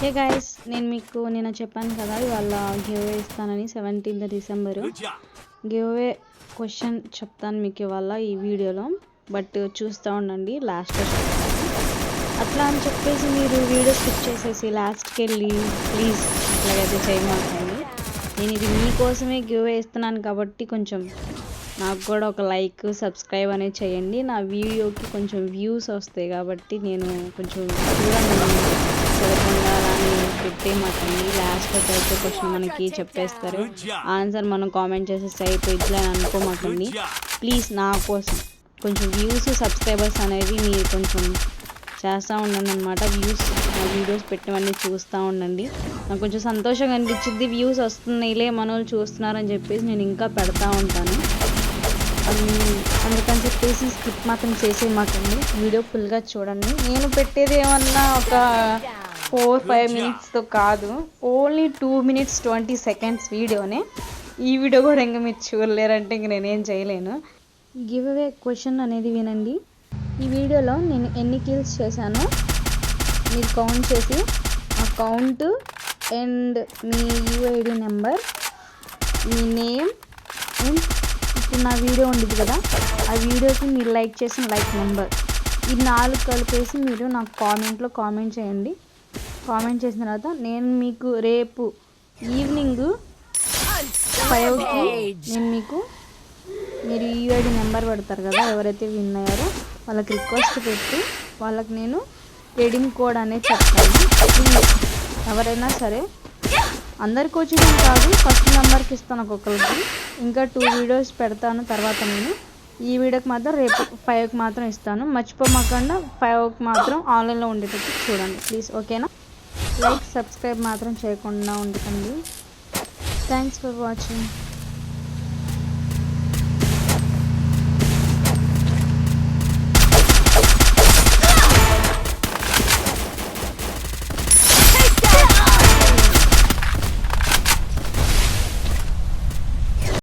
Hey guys, నేను మీకు నిన్న చెప్పాను కదా ఇవాళ గివ్ అవే ఇస్తానని. 17th December give away question చెప్తాను మీకు ఇవాళ ఈ వీడియోలో. బట్ చూస్తూ ఉండండి, లాస్ట్లో చెప్తాను. అట్లా అని చెప్పేసి మీరు వీడియో స్కిప్ చేసేసి లాస్ట్కి వెళ్ళి ప్లీజ్ అట్లాగైతే చేయమాకండి. నేను ఇది మీకోసమే గివ్ అవే ఇస్తున్నాను కాబట్టి కొంచెం నాకు కూడా ఒక లైక్ సబ్స్క్రైబ్ అనేది చేయండి. నా వీడియోకి కొంచెం వ్యూస్ వస్తాయి కాబట్టి నేను కొంచెం చూడకుండా అలానే పెట్టేమాకండి. లాస్ట్లో అయితే క్వశ్చన్ మనకి చెప్పేస్తారు, ఆన్సర్ మనం కామెంట్ చేసేసి అయిపోయిద్ది అని అనుకోమాకండి. ప్లీజ్ నా కోసం కొంచెం వ్యూస్ సబ్స్క్రైబర్స్ అనేవి మీరు కొంచెం చేస్తూ ఉండండి అనమాట. నా వీడియోస్ పెట్టినవన్నీ చూస్తూ ఉండండి. నాకు కొంచెం సంతోషంగా అనిపించింది, వ్యూస్ వస్తున్నాయిలే మన వాళ్ళు చూస్తున్నారని చెప్పేసి నేను ఇంకా పెడతా ఉంటాను. అందుకని చెప్పేసి స్కిప్ మాత్రం చేసేయమాకండి, వీడియో ఫుల్గా చూడండి. నేను పెట్టేది ఏమన్నా ఒక 4-5 minutesతో కాదు, ఓన్లీ 2 minutes 20 seconds వీడియోనే. ఈ వీడియో కూడా ఇంకా మీరు చూడలేరంటే ఇంక నేనేం చేయలేను. గివ్ అవే క్వశ్చన్ అనేది వినండి. ఈ వీడియోలో నేను ఎన్ని కిల్స్ చేశానో మీరు కౌంట్ చేసి ఆ count and me UID number, me name and ఇప్పుడు నా వీడియో ఉండేది కదా ఆ వీడియోకి మీరు లైక్ చేసిన లైక్ నెంబర్, ఈ 4 కలిపేసి మీరు నాకు కామెంట్లో కామెంట్ చేయండి. కామెంట్ చేసిన తర్వాత నేను మీకు రేపు ఈవినింగ్ 5కి నేను మీకు మీరు యూఐడి నెంబర్ పెడతారు కదా, ఎవరైతే విన్ అయ్యారో వాళ్ళకి రిక్వెస్ట్ పెట్టి వాళ్ళకి నేను రెడీమ్ కోడ్ అనేది చెప్తాను. ప్లీజ్ ఎవరైనా సరే, అందరికి వచ్చింది కాదు, ఫస్ట్ నెంబర్కి ఇస్తాను ఒక్కొక్కరికి. ఇంకా 2 వీడియోస్ పెడతాను తర్వాత. నేను ఈ వీడియోకి మాత్రం రేపు 5కి మాత్రం ఇస్తాను. మర్చిపోమాకుండా 5కి మాత్రం ఆన్లైన్లో ఉండేటట్టు చూడండి ప్లీజ్, ఓకేనా? లైక్ సబ్స్క్రైబ్ మాత్రం చేయకుండా ఉండకండి. Thanks for watching.